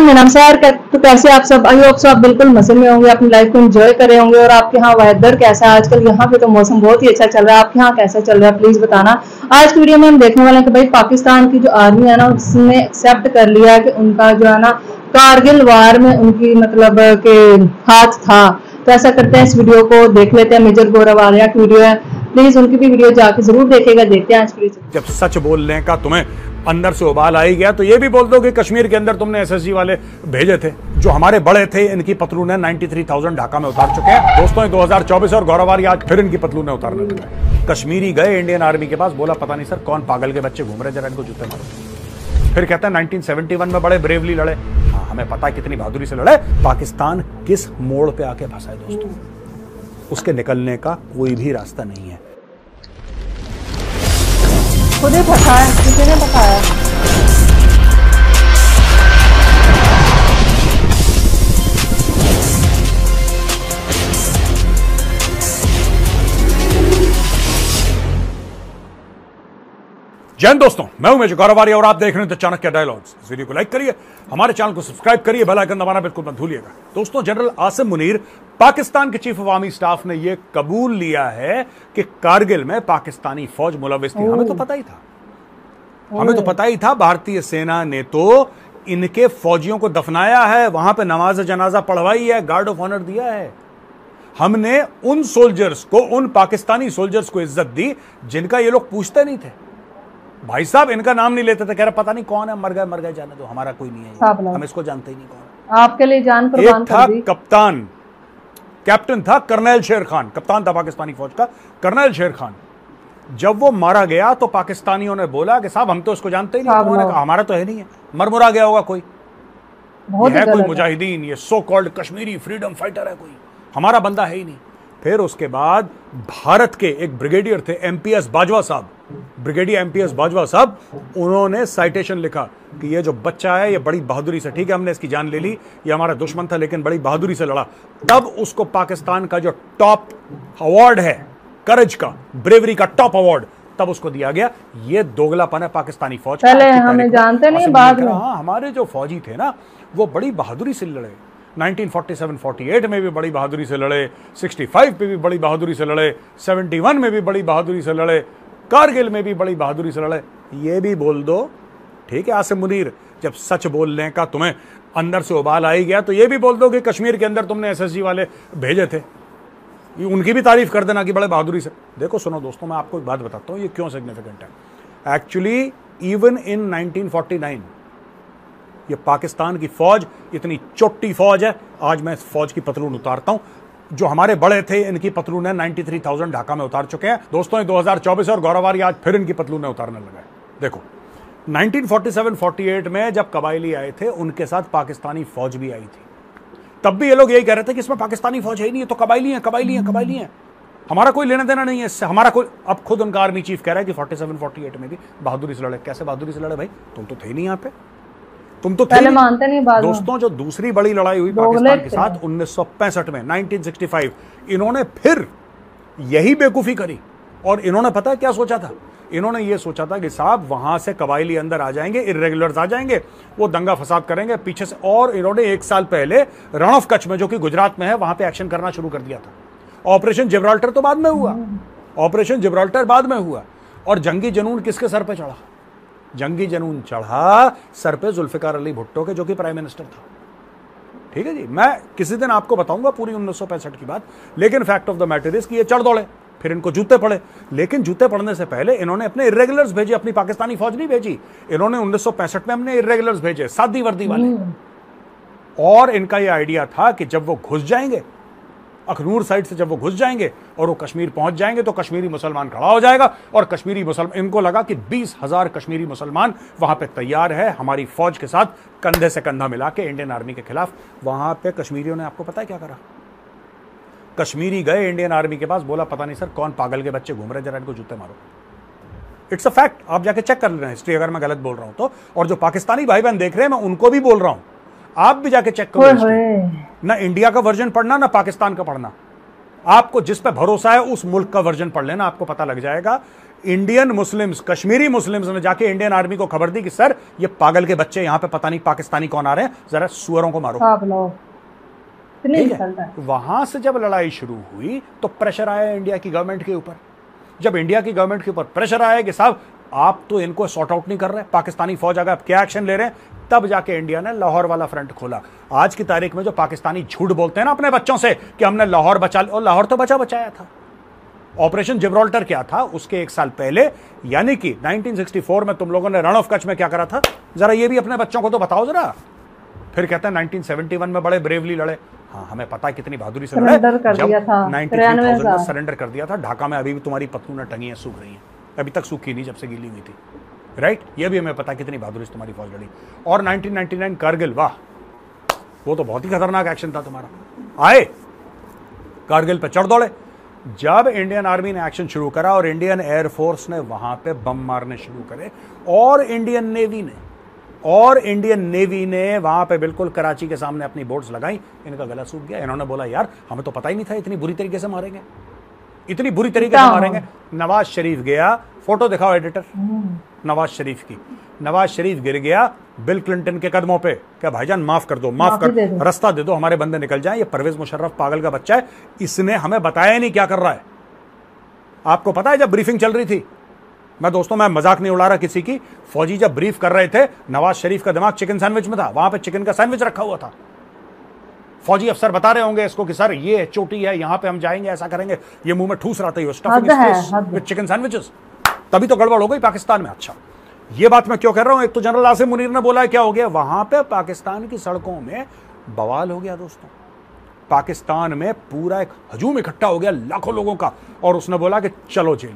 मेरा नाम सर। तो कैसे आप सब? आई होप सो आप बिल्कुल मजे में होंगे, अपनी लाइफ को एंजॉय कर रहे होंगे। और आपके यहाँ वेदर कैसा है आजकल? यहाँ पे तो मौसम बहुत ही अच्छा चल रहा है। आपके यहाँ कैसा चल रहा है प्लीज बताना। आज की वीडियो में हम देखने वाले हैं कि भाई पाकिस्तान की जो आर्मी है ना, उसने एक्सेप्ट कर लिया है कि उनका जो है ना कारगिल वार में उनकी मतलब के हाथ था। तो ऐसा करते हैं, इस वीडियो को देख लेते हैं। मेजर गौरव आर्या की वीडियो है, प्लीज उनकी भी वीडियो जाके जरूर देखेगा। देखते हैं आज की वीडियो। जब सच बोलने का तुम्हें अंदर से उबाल आई गया तो ये भी बोल दो कि कश्मीर के अंदर तुमने एसएसजी वाले भेजे थे। जो हमारे बड़े थे, इनकी पतलूनें 93,000 ढाका में उतार चुके हैं। दोस्तों 2024 और गौरवारी आज फिर इनकी पतलूनें उतारने लगे। कश्मीरी गए इंडियन आर्मी के पास, बोला पता नहीं सर कौन पागल के बच्चे घूम रहे, जरा इनको जूते मारो। फिर कहते हैं 1971 में बड़े ब्रेवली लड़े। हाँ, हमें पता है कितनी बहादुरी से लड़े। पाकिस्तान किस मोड़ पे आके फंसा है दोस्तों, उसके निकलने का कोई भी रास्ता नहीं है। खुद ही फंसा है, किसी ने बताया? जय हिंद दोस्तों, मैं हूं मेजर गौरव आर्या और आप देख रहे हैं तो चाणक्य डायलॉग्स। इस वीडियो को लाइक करिए, हमारे चैनल को सब्सक्राइब करिए, बेल आइकन दबाना बिल्कुल मत भूलिएगा। दोस्तों, जनरल आसिम मुनीर पाकिस्तान के चीफ ऑफ आर्मी स्टाफ ने यह कबूल लिया है कि कारगिल में पाकिस्तानी फौज मुलविस थी। हमें तो पता ही था, हमें तो पता ही था। भारतीय सेना ने तो इनके फौजियों को दफनाया है, वहां पे नमाज जनाजा पढ़वाई है, गार्ड ऑफ ऑनर दिया है। हमने उन सोल्जर्स को, उन पाकिस्तानी सोल्जर्स को इज्जत दी जिनका ये लोग पूछते नहीं थे। भाई साहब इनका नाम नहीं लेते थे, कह रहे पता नहीं कौन है, मर गए जाने दो, हमारा कोई नहीं है, हम इसको जानते ही नहीं कौन। आपके लिए जान कुर्बान कर दी। कप्तान, कैप्टन था कर्नल शेर खान, कप्तान था पाकिस्तानी फौज का कर्नल शेर खान। जब वो मारा गया तो पाकिस्तानियों ने बोला कि साहब हम तो इसको जानते ही नहीं। उन्होंने कहा हमारा तो है नहीं है, मरमुरा गया होगा कोई, है कोई मुजाहिदीन, ये so called Kashmiri freedom fighter है कोई, हमारा बंदा है ही नहीं। फिर उसके बाद भारत के एक ब्रिगेडियर थे एमपीएस बाजवा साहब, ब्रिगेडियर एमपीएस बाजवा साहब, उन्होंने साइटेशन लिखा कि ये जो बच्चा है ये बड़ी बहादुरी से, ठीक है हमने इसकी जान ले ली, ये हमारा दुश्मन था लेकिन बड़ी बहादुरी से लड़ा। तब उसको पाकिस्तान का जो टॉप अवार्ड है, करेज का, ब्रेवरी का टॉप अवार्ड, तब उसको दिया गया। ये दोगलापन है पाकिस्तानी फौज का। पहले हमें जानते नहीं, बाद में हाँ, हमारे जो फौजी थे ना वो बड़ी बहादुरी से लड़े। 1947-48 में भी बड़ी बहादुरी से लड़े, 65 पे भी बड़ी बहादुरी से लड़े, 71 में भी बड़ी बहादुरी से लड़े, कारगिल में भी बड़ी बहादुरी से लड़े। ये भी बोल दो, ठीक है आसिम मुनीर, जब सच बोलने का तुम्हें अंदर से उबाल आई गया तो ये भी बोल दो कि कश्मीर के अंदर तुमने एसएसजी वाले भेजे थे। ये उनकी भी तारीफ कर देना कि बड़े बहादुरी से। देखो सुनो दोस्तों, मैं आपको एक बात बताता हूं, ये क्यों सिग्निफिकेंट है। एक्चुअली इवन इन 1949 ये पाकिस्तान की फौज इतनी चोटी फौज है। आज मैं इस फौज की पतलून उतारता हूं। जो हमारे बड़े थे इनकी पतलूनें 93,000 ढाका में उतार चुके हैं। दोस्तों 2024 और गौरवारी आज फिर इनकी पतलूनें उतारने लगे। देखो 1947-48 में जब कबायली आए थे उनके साथ पाकिस्तानी फौज भी आई थी। तब भी ये लोग यही कह रहे थे कि इसमें पाकिस्तानी फौज है ही नहीं, ये तो कबायली है, कबायली है, कबायली है, हमारा कोई लेना देना नहीं है इससे, हमारा कोई। अब खुद उनका आर्मी चीफ कह रहा है कि 47-48 में भी बहादुरी से लड़े। कैसे बहादुरी से लड़े भाई? तुम तो थे नहीं यहाँ पे, तुम तो पहले मानते नहीं, बाद दोस्तों जो दूसरी बड़ी लड़ाई हुई पाकिस्तान के साथ 1965 में, 1965, इन्होंने फिर यही बेवकूफी करी। और इन्होंने पता है क्या सोचा था? इन्होंने ये सोचा था कि साहब वहां से कबायली अंदर आ जाएंगे, इर्रेगुलर्स आ जाएंगे, वो दंगा फसाद करेंगे पीछे से। और इन्होंने 1 साल पहले रण ऑफ कच्छ में, जो कि गुजरात में है, वहां पे एक्शन करना शुरू कर दिया था। ऑपरेशन जिब्राल्टर तो बाद में हुआ, ऑपरेशन जिब्राल्टर बाद में हुआ। और जंगी जुनून किसके सर पे चढ़ा? जंगी जुनून चढ़ा सर पे जुल्फिकार अली भुट्टो के, जो कि प्राइम मिनिस्टर था। ठीक है जी, मैं किसी दिन आपको बताऊंगा पूरी 1965 की बात। लेकिन fact of the matter is कि ये चढ़ दौड़े, फिर इनको जूते पड़े। लेकिन जूते पड़ने से पहले इन्होंने अपने इर्रेगुलर्स भेजे, अपनी पाकिस्तानी फौज नहीं भेजी। इन्होंने 1965 में अपने इर्रेगुलर्स भेजे, सादी वर्दी वाले। और इनका यह आइडिया था कि जब वो घुस जाएंगे अखनूर साइड से, जब वो घुस जाएंगे और वो कश्मीर पहुंच जाएंगे तो कश्मीरी मुसलमान खड़ा हो जाएगा। और कश्मीरी मुसलमान, इनको लगा कि 20,000 कश्मीरी मुसलमान वहां पे तैयार है हमारी फौज के साथ कंधे से कंधा मिला के इंडियन आर्मी के खिलाफ। वहां पे कश्मीरियों ने, आपको पता है क्या करा? कश्मीरी गए इंडियन आर्मी के पास, बोला पता नहीं सर कौन पागल के बच्चे घूम रहे, जरा इनको जूते मारो। इट्स अ फैक्ट, आप जाके चेक कर लेना हिस्ट्री, अगर मैं गलत बोल रहा हूं तो। और जो पाकिस्तानी भाई बहन देख रहे हैं, मैं उनको भी बोल रहा हूं, आप भी जाके चेक करो। ना इंडिया का वर्जन पढ़ना, ना पाकिस्तान का पढ़ना। आपको जिस पे भरोसा है उस मुल्क का वर्जन पढ़ लेना, आपको पता लग जाएगा। इंडियन मुस्लिम्स, कश्मीरी मुस्लिम्स ने जाके इंडियन आर्मी को खबर दी कि सर ये पागल के बच्चे यहां पे पता नहीं पाकिस्तानी कौन आ रहे हैं, जरा सुअरों को मारो। वहां से जब लड़ाई शुरू हुई तो प्रेशर आया इंडिया की गवर्नमेंट के ऊपर। जब इंडिया की गवर्नमेंट के ऊपर प्रेशर आया कि साहब आप तो इनको सॉर्ट आउट नहीं कर रहे, पाकिस्तानी फौज अगर आप क्या एक्शन ले रहे हैं, तब जाके इंडिया ने लाहौर वाला फ्रंट खोला। आज की तारीख में जो पाकिस्तानी झूठ बोलते हैं ना अपने बच्चों से कि हमने लाहौर बचा लिया, और लाहौर तो बचाया था। ऑपरेशन जिब्राल्टर क्या था उसके 1 साल पहले, यानी कि 1964 में तुम लोगों ने रण ऑफ कच्छ में क्या करा था, जरा ये भी अपने बच्चों को तो बताओ जरा। फिर कहते हैं 1971 में बड़े ब्रेवली लड़े। हाँ, हमें पता है कितनी बहादुरी से लड़े, जब 93,000 में सरेंडर कर दिया था। ढाका में अभी भी तुम्हारी पतलूनें टंगी हैं, सूख रही हैं, अभी तक सूखी नहीं जब से गीली हुई थी, राइट। ये भी हमें पता है कितनी बहादुरी से तुम्हारी फौज लड़ी। और 1999 कारगिल, वाह वो तो बहुत ही खतरनाक एक्शन था तुम्हारा। आए कारगिल पे चढ़ दौड़े। जब इंडियन आर्मी ने एक्शन शुरू करा और इंडियन एयरफोर्स ने वहां पे बम मारने शुरू करे, और इंडियन नेवी ने वहां पे बिल्कुल कराची के सामने अपनी बोट्स लगाई, इनका गला सूख गया। इन्होंने बोला यार हमें तो पता ही नहीं था इतनी बुरी तरीके से मारेंगे, इतनी बुरी तरीके से मारेंगे। नवाज शरीफ गया, फोटो दिखाओ एडिटर नवाज शरीफ की। नवाज शरीफ गिर गया बिल क्लिंटन के कदमों पे, क्या भाईजान माफ कर दो, माफ कर, रास्ता दे दो, हमारे बंदे निकल जाएं। ये परवेज मुशर्रफ पागल का बच्चा है, इसने हमें बताया नहीं क्या कर रहा है। आपको पता है जब ब्रीफिंग चल रही थी, मैं दोस्तों मैं मजाक नहीं उड़ा रहा किसी की, फौजी जब ब्रीफ कर रहे थे नवाज शरीफ का दिमाग चिकन सैंडविच में था, वहां पे चिकन का सैंडविच रखा हुआ था। फौजी अफसर बता रहे होंगे इसको कि सर ये चोटी है, यहां पे हम जाएंगे, ऐसा करेंगे, ये मुंह में ठूस रहा था, चिकन सैंडविचेस। तभी तो गड़बड़ हो गई पाकिस्तान में। अच्छा, ये बात मैं क्यों कर रहा हूं, एक तो जनरल आसिम मुनीर ने बोला है, क्या हो गया वहां पे पाकिस्तान की सड़कों में बवाल हो गया दोस्तों। पाकिस्तान में पूरा एक हजूम इकट्ठा हो गया लाखों लोगों का, और उसने बोला कि चलो जेल,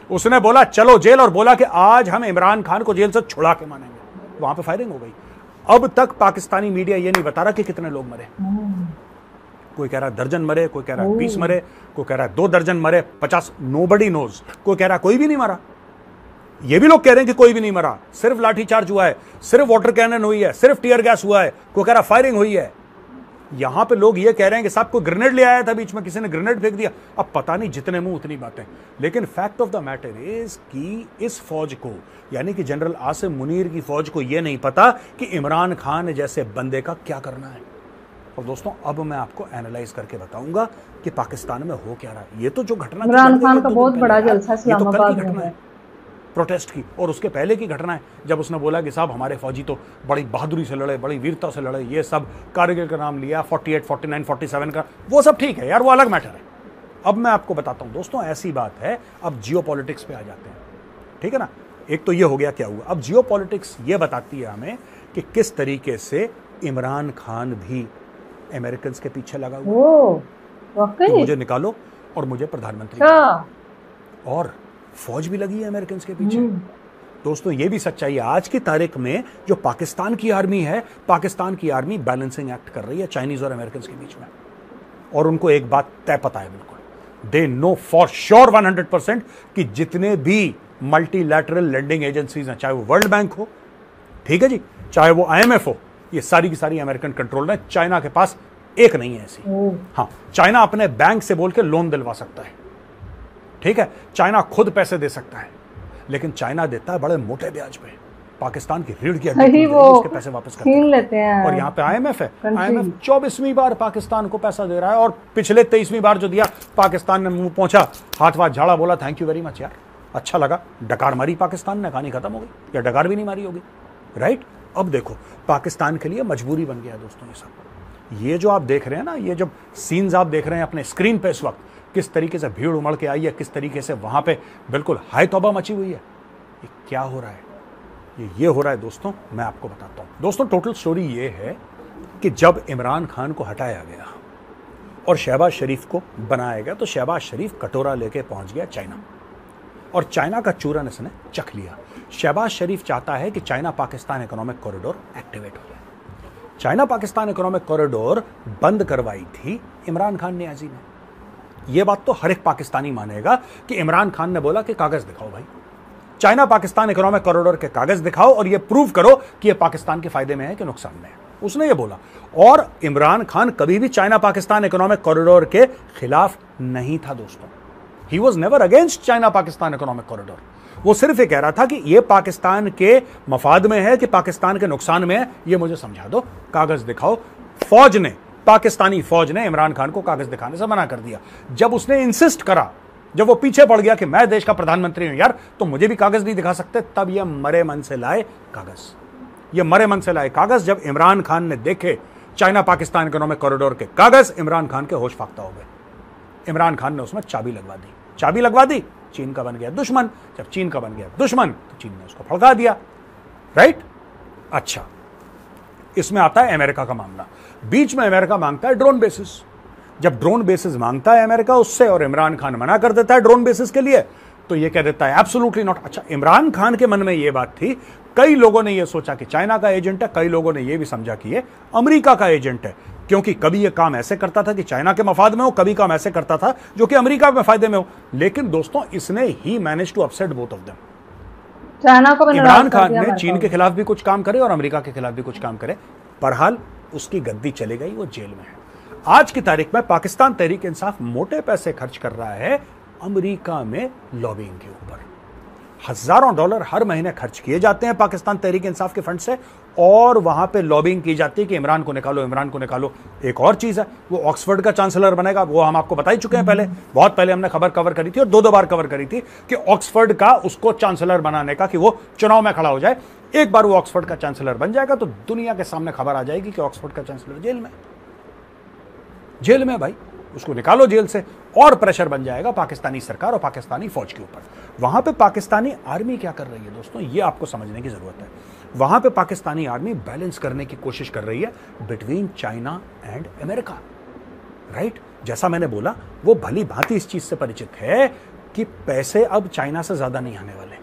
उसने बोला चलो जेल, और बोला कि आज हम इमरान खान को जेल से छुड़ा के मानेंगे। वहां पे फायरिंग हो गई। अब तक पाकिस्तानी मीडिया ये नहीं बता रहा कि कितने लोग मरे। कोई कह रहा है दर्जन मरे, कोई कह रहा है 20 मरे, कोई कह रहा है 2 दर्जन मरे, 50, नोबडी नोज। कोई कह रहा है कोई भी नहीं मरा। ये भी लोग कह रहे हैं कि कोई भी नहीं मरा, सिर्फ लाठीचार्ज हुआ है, सिर्फ वाटर कैनन हुई है, सिर्फ टीयर गैस हुआ है। कोई कह रहा फायरिंग हुई है। यहां पे लोग ये कह रहे हैं कि साहब कोई ग्रेनेड ले आया था, बीच में किसी ने ग्रेनेड फेंक दिया। अब पता नहीं, जितने मुंह उतनी बातें। लेकिन fact of the matter is कि इस फौज को, यानी कि जनरल आसिम मुनीर की फौज को यह नहीं पता कि इमरान खान जैसे बंदे का क्या करना है। और दोस्तों अब मैं आपको एनालाइज करके बताऊंगा कि पाकिस्तान में हो क्या रहा है। ये तो जो घटना इमरान खान का बहुत बड़ा जलसा इस्लामाबाद में है, प्रोटेस्ट की, और उसके पहले की घटना है जब उसने बोला कि साहब हमारे फौजी तो बड़ी बहादुरी से लड़े, बड़ी वीरता से लड़े, ये सब कारगिल का नाम लिया, 48, 49, 47 का, वो सब ठीक है यार, वो अलग मैटर है। अब मैं आपको बताता हूं दोस्तों, ऐसी बात है, अब जियो पॉलिटिक्स पे आ जाते हैं, ठीक है ना। एक तो ये हो गया क्या हुआ, अब जियो पॉलिटिक्स ये बताती है हमें कि किस तरीके से इमरान खान भी अमेरिकन के पीछे लगा हुआ, तो मुझे निकालो और मुझे प्रधानमंत्री, और फौज भी लगी है अमेरिकन के पीछे। दोस्तों ये भी सच्चाई है, आज की तारीख में जो पाकिस्तान की आर्मी है, पाकिस्तान की आर्मी बैलेंसिंग एक्ट कर रही है चाइनीज और अमेरिकन के बीच में। और उनको एक बात तय पता है बिल्कुल, दे नो फॉर श्योर 100% कि जितने भी मल्टीलैटरल लेंडिंग एजेंसीज हैं, चाहे वो वर्ल्ड बैंक हो, ठीक है जी, चाहे वो IMF हो, ये सारी की सारी अमेरिकन कंट्रोल है। चाइना के पास एक नहीं है ऐसी। हाँ, चाइना अपने बैंक से बोल के लोन दिलवा सकता है, ठीक है, चाइना खुद पैसे दे सकता है, लेकिन चाइना देता है बड़े मोटे ब्याज पे। पाकिस्तान की रीढ़ की हड्डी उसके पैसे वापस करते लेते हैं। और यहाँ पे IMF है, IMF 24वीं बार पाकिस्तान को पैसा दे रहा है, और पिछले 23वीं बार जो दिया, पाकिस्तान ने मुंह पहुंचा, हाथ वाथ झाड़ा, बोला थैंक यू वेरी मच यार, अच्छा लगा। डकार मारी पाकिस्तान ने, कहानी खत्म हो गई, या डकार भी नहीं मारी होगी, राइट। अब देखो पाकिस्तान के लिए मजबूरी बन गया दोस्तों ये सब। ये जो आप देख रहे हैं ना, ये जब सीन्स आप देख रहे हैं अपने स्क्रीन पे इस वक्त, किस तरीके से भीड़ उमड़ के आई है, किस तरीके से वहां पे बिल्कुल हाय तौबा मची हुई है। ये क्या हो रहा है, ये हो रहा है दोस्तों, मैं आपको बताता हूं। दोस्तों टोटल स्टोरी ये है कि जब इमरान खान को हटाया गया और शहबाज शरीफ को बनाया गया, तो शहबाज शरीफ कटोरा लेके पहुंच गया चाइना, और चाइना का चूरन इसने चख लिया। शहबाज शरीफ चाहता है कि China Pakistan economic corridor activate हो जाए। चाइना पाकिस्तान इकोनॉमिक कॉरिडोर बंद करवाई थी इमरान खान नियाजी ने। यह बात तो हर एक पाकिस्तानी मानेगा कि इमरान खान ने बोला कि कागज दिखाओ भाई, चाइना पाकिस्तान इकोनॉमिक कॉरिडोर के कागज दिखाओ, और यह प्रूव करो कि यह पाकिस्तान के फायदे में है कि नुकसान में है। उसने ये बोला। और इमरान खान कभी भी चाइना पाकिस्तान इकोनॉमिक कॉरिडोर के खिलाफ नहीं था दोस्तों। He was never against China Pakistan economic corridor. वो सिर्फ ये कह रहा था कि ये पाकिस्तान के मफाद में है कि पाकिस्तान के नुकसान में है, ये मुझे समझा दो, कागज दिखाओ। फौज ने, पाकिस्तानी फौज ने इमरान खान को कागज दिखाने से मना कर दिया। जब उसने इंसिस्ट करा, जब वो पीछे पड़ गया कि मैं देश का प्रधानमंत्री हूं यार, तो मुझे भी कागज नहीं दिखा सकते, तब ये मरे मन से लाए कागज। ये मरे मन से लाए कागज जब इमरान खान ने देखे चाइना पाकिस्तान इकोनॉमिक कॉरिडोर के कागज, इमरान खान के होश फाख्ता हो गए। इमरान खान ने उसमें चाबी लगवा दी। चाबी लगवा दी, चीन का बन गया दुश्मन। जब चीन का बन गया दुश्मन तो चीन ने उसको फड़का दिया, राइट। अच्छा, इसमें आता है अमेरिका का मामला। बीच में अमेरिका मांगता है ड्रोन बेसिस। जब ड्रोन बेसिस मांगता है अमेरिका उससे और इमरान खान मना कर देता है ड्रोन बेसिस के लिए, तो ये कह देता है एब्सोल्युटली नॉट। अच्छा, इमरान खान के मन में ये बात थी, कई लोगों ने ये सोचा कि चाइना का एजेंट है, कई लोगों ने ये भी समझा कि ये अमेरिका का एजेंट है, क्योंकि कभी ये काम ऐसे करता था कि चाइना के मफाद में हो, कभी काम ऐसे करता था जो कि अमेरिका में फायदे में हो। लेकिन दोस्तों, इसने ही manage to upset both of them. China को इमरान खान ने चीन के खिलाफ भी कुछ काम करे और अमेरिका के खिलाफ भी कुछ काम करे, बहरहाल उसकी गद्दी चली गई, वो जेल में है। आज की तारीख में पाकिस्तान तहरीक इंसाफ मोटे पैसे खर्च कर रहा है अमेरिका में लॉबिंग के ऊपर। हजारों डॉलर हर महीने खर्च किए जाते हैं पाकिस्तान तहरीक इंसाफ के फंड से, और वहां पे लॉबिंग की जाती है कि इमरान को निकालो, इमरान को निकालो। एक और चीज है, वो ऑक्सफोर्ड का चांसलर बनेगा, वो हम आपको बता ही चुके हैं पहले, बहुत पहले हमने खबर कवर करी थी और दो बार कवर करी थी कि ऑक्सफोर्ड का उसको चांसलर बनाने का, कि वो चुनाव में खड़ा हो जाए। एक बार वो ऑक्सफोर्ड का चांसलर बन जाएगा तो दुनिया के सामने खबर आ जाएगी कि ऑक्सफोर्ड का चांसलर जेल में भाई, उसको निकालो जेल से, और प्रेशर बन जाएगा पाकिस्तानी सरकार और पाकिस्तानी फौज के ऊपर। वहां पे पाकिस्तानी आर्मी क्या कर रही है दोस्तों, ये आपको समझने की जरूरत है। वहां पे पाकिस्तानी आर्मी बैलेंस करने की कोशिश कर रही है between China and America, right. जैसा मैंने बोला, वो भली भांति इस चीज से परिचित है कि पैसे अब चाइना से ज्यादा नहीं आने वाले।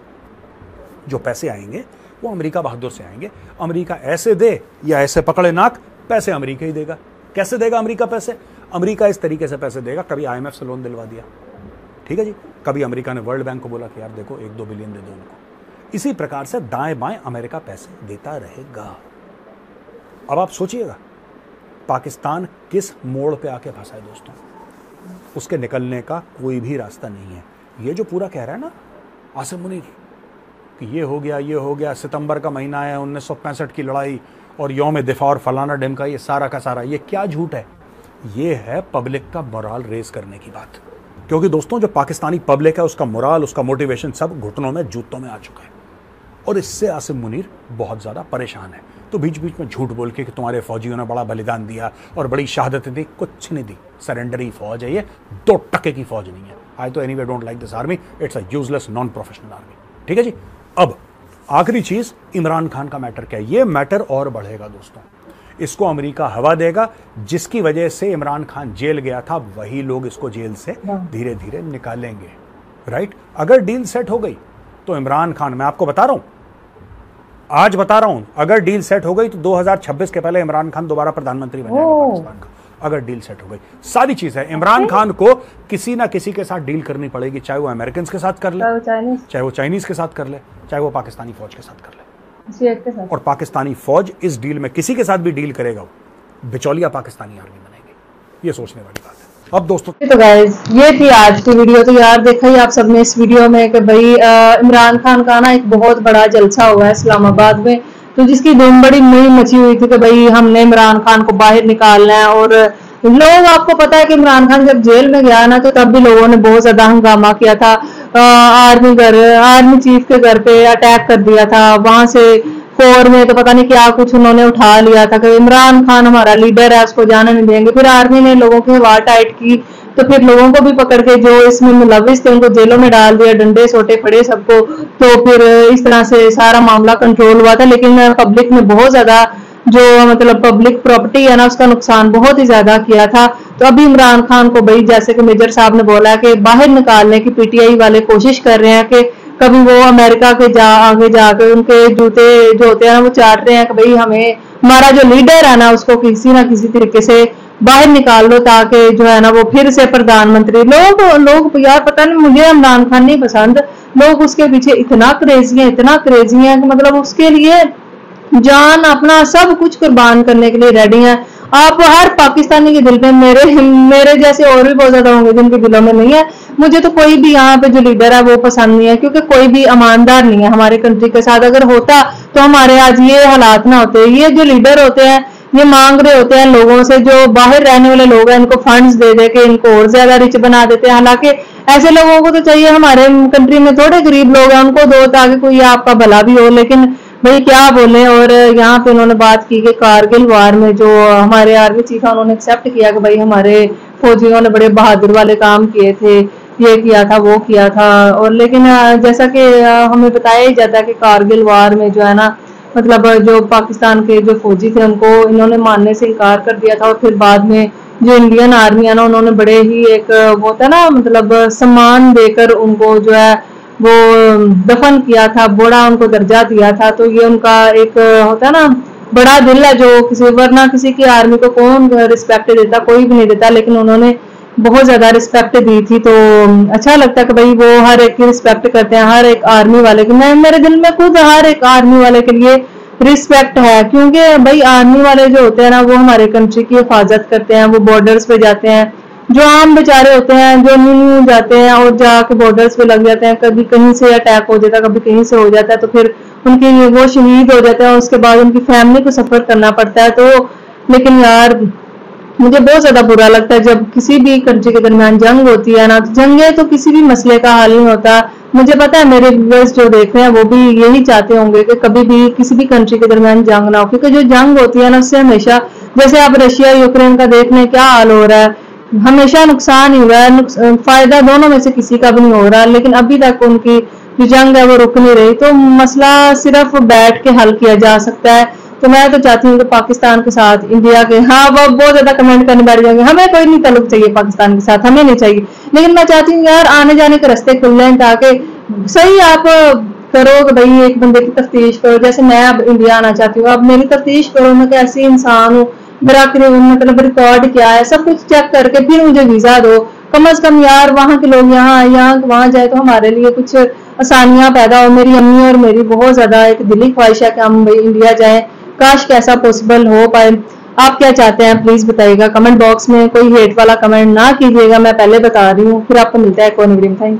जो पैसे आएंगे वो अमेरिका बहादुर से आएंगे। अमेरिका ऐसे दे या ऐसे पकड़े नाक, पैसे अमेरिका ही देगा। कैसे देगा अमेरिका पैसे? अमेरिका इस तरीके से पैसे देगा, कभी IMF से लोन दिलवा दिया, ठीक है जी, कभी अमेरिका ने वर्ल्ड बैंक को बोला कि यार देखो 1-2 बिलियन दे दो उनको। इसी प्रकार से दाएं बाएं अमेरिका पैसे देता रहेगा। अब आप सोचिएगा पाकिस्तान किस मोड़ पे आके फंसा है दोस्तों, उसके निकलने का कोई भी रास्ता नहीं है। ये जो पूरा कह रहा है ना आसिम मुनीर कि ये हो गया, सितंबर का महीना है, 1965 की लड़ाई और यौम दिफा और फलाना ढिमका, ये सारा का सारा ये क्या झूठ है? ये है पब्लिक का मोराल रेज करने की बात। क्योंकि दोस्तों, जो पाकिस्तानी पब्लिक है उसका मोराल, उसका मोटिवेशन सब घुटनों में, जूतों में आ चुका है, और इससे आसिम मुनीर बहुत ज़्यादा परेशान है। तो बीच बीच में झूठ बोल के कि तुम्हारे फौजियों ने बड़ा बलिदान दिया और बड़ी शहादतें दी, कुछ नहीं दी। सरेंडरी फौज है ये, 2 टके की फौज नहीं है। आई तो anyway don't like this army, it's a useless non professional army, ठीक है जी। अब आखिरी चीज, इमरान खान का मैटर क्या है? ये मैटर और बढ़ेगा दोस्तों, इसको अमेरिका हवा देगा। जिसकी वजह से इमरान खान जेल गया था, वही लोग इसको जेल से धीरे धीरे निकालेंगे, राइट। अगर डील सेट हो गई तो इमरान खान, मैं आपको बता रहा हूं, आज बता रहा हूं, अगर डील सेट हो गई तो 2026 के पहले इमरान खान दोबारा प्रधानमंत्री बन जाएगा पाकिस्तान का। अगर डील सेट हो गई, सारी चीज है। इमरान खान को किसी ना किसी के साथ डील करनी पड़ेगी, चाहे वो अमेरिकन के साथ कर ले, चाहे वो चाइनीज के साथ कर ले, चाहे वो पाकिस्तानी फौज के साथ कर ले। और पाकिस्तानी फौज इस डील में किसी के साथ भी डील करेगा, बिचौलिया पाकिस्तानी आर्मी बनेगी। ये सोचने वाली बात है। अब दोस्तों, तो गाइस, ये थी आज की वीडियो। तो यार देखा ही आप सबने इस वीडियो में कि भाई इमरान खान का ना एक बहुत बड़ा जलसा हुआ है इस्लामाबाद में, तो जिसकी धूम बड़ी मुहिम मची हुई थी कि भाई हमने इमरान खान को बाहर निकालना है। और लोग, आपको पता है कि इमरान खान जब जेल में गया ना, तो तब भी लोगों ने बहुत ज्यादा हंगामा किया था। आर्मी चीफ के घर पे अटैक कर दिया था, वहां से फोर में तो पता नहीं क्या कुछ उन्होंने उठा लिया था कि इमरान खान हमारा लीडर है, उसको जाने नहीं देंगे। फिर आर्मी ने लोगों की हवा टाइट की, तो फिर लोगों को भी पकड़ के जो इसमें मुलविस थे उनको जेलों में डाल दिया, डंडे सोटे पड़े सबको। तो फिर इस तरह से सारा मामला कंट्रोल हुआ था। लेकिन पब्लिक ने बहुत ज्यादा, जो मतलब पब्लिक प्रॉपर्टी है ना, उसका नुकसान बहुत ही ज्यादा किया था। तो अभी इमरान खान को भाई, जैसे कि मेजर साहब ने बोला कि बाहर निकालने की PTI वाले कोशिश कर रहे हैं कि कभी वो अमेरिका के आगे जाके उनके जूते जो होते हैं वो चाट रहे हैं कि भाई हमें, हमारा जो लीडर है ना, उसको किसी ना किसी तरीके से बाहर निकाल लो, ताकि जो है ना वो फिर से प्रधानमंत्री। लोग यार पता नहीं, मुझे इमरान खान नहीं पसंद, लोग उसके पीछे इतना क्रेजी है कि मतलब उसके लिए जान अपना सब कुछ कुर्बान करने के लिए रेडी हैं। आप हर पाकिस्तानी के दिल में, मेरे जैसे और भी बहुत ज्यादा होंगे जिनके दिलों में नहीं है। मुझे तो कोई भी यहाँ पे जो लीडर है वो पसंद नहीं है, क्योंकि कोई भी ईमानदार नहीं है हमारे कंट्री के साथ। अगर होता तो हमारे आज ये हालात ना होते। ये जो लीडर होते हैं ये मांग रहे होते हैं लोगों से, जो बाहर रहने वाले लोग हैं इनको फंड्स दे दे के इनको और ज्यादा रिच बना देते हैं। हालांकि ऐसे लोगों को तो चाहिए, हमारे कंट्री में थोड़े गरीब लोग हैं उनको दो ताकि कोई आपका भला भी हो। लेकिन भाई क्या बोले। और यहाँ पे उन्होंने बात की कि कारगिल वार में जो हमारे आर्मी चीफ है उन्होंने एक्सेप्ट किया कि भाई हमारे फौजियों ने बड़े बहादुर वाले काम किए थे, ये किया था वो किया था। और लेकिन जैसा कि हमें बताया ही जाता है कि कारगिल वार में जो है ना, मतलब जो पाकिस्तान के जो फौजी थे उनको इन्होंने मानने से इनकार कर दिया था। और फिर बाद में जो इंडियन आर्मी है ना उन्होंने बड़े ही एक वो होता है ना, मतलब सम्मान देकर उनको जो है वो दफन किया था, बड़ा उनको दर्जा दिया था। तो ये उनका एक होता है ना बड़ा दिल है जो किसी, वरना किसी की आर्मी को कौन रिस्पेक्ट देता, कोई भी नहीं देता। लेकिन उन्होंने बहुत ज्यादा रिस्पेक्ट दी थी। तो अच्छा लगता है कि भाई वो हर एक की रिस्पेक्ट करते हैं, हर एक आर्मी वाले की। मैं मेरे दिल में खुद हर एक आर्मी वाले के लिए रिस्पेक्ट है, क्योंकि भाई आर्मी वाले जो होते हैं ना वो हमारे कंट्री की हिफाजत करते हैं। वो बॉर्डर्स पे जाते हैं, जो आम बेचारे होते हैं जो न्यू जाते हैं और जाके बॉर्डर्स पे लग जाते हैं। कभी कहीं से अटैक हो जाता है, कभी कहीं से हो जाता है, तो फिर उनकी वो शहीद हो जाते हैं। उसके बाद उनकी फैमिली को सफर करना पड़ता है। तो लेकिन यार मुझे बहुत ज्यादा बुरा लगता है जब किसी भी कंट्री के दरमियान जंग होती है ना। तो जंगे तो किसी भी मसले का हल नहीं होता। मुझे पता है मेरे व्यूअर्स जो देख रहे हैं वो भी यही चाहते होंगे कि कभी भी किसी भी कंट्री के दरमियान जंग ना हो, क्योंकि जो जंग होती है ना उससे हमेशा, जैसे आप रशिया यूक्रेन का देख लें क्या हाल हो रहा है, हमेशा नुकसान ही हुआ है। फायदा दोनों में से किसी का भी नहीं हो रहा। लेकिन अभी तक उनकी जो जंग है वो रुक नहीं रही। तो मसला सिर्फ बैठ के हल किया जा सकता है। तो मैं तो चाहती हूँ कि पाकिस्तान के साथ इंडिया के, हाँ वो बहुत ज्यादा कमेंट करने बैठ जाएंगे हमें कोई नहीं ताल्लुक चाहिए पाकिस्तान के साथ, हमें नहीं चाहिए। लेकिन मैं चाहती हूँ यार आने जाने के रास्ते खुल लें, ताकि सही आप करो कि भाई एक बंदे की तफ्तीश करो। जैसे मैं अब इंडिया आना चाहती हूँ, अब मेरी तफ्तीश करो मैं कैसी इंसान हूँ, मेरा मतलब रिकॉर्ड क्या है, सब कुछ चेक करके फिर मुझे वीजा दो। कम से कम यार वहाँ के लोग यहाँ आए, यहाँ वहाँ जाए तो हमारे लिए कुछ आसानियां पैदा हो। मेरी अम्मी और मेरी बहुत ज्यादा एक दिली ख्वाहिश है कि हम भाई इंडिया जाएं। काश कैसा पॉसिबल हो पाए। आप क्या चाहते हैं प्लीज बताइएगा कमेंट बॉक्स में। कोई हेट वाला कमेंट ना कीजिएगा, मैं पहले बता रही हूँ। फिर आपको मिलता है एक और वीडियो में। Thank you.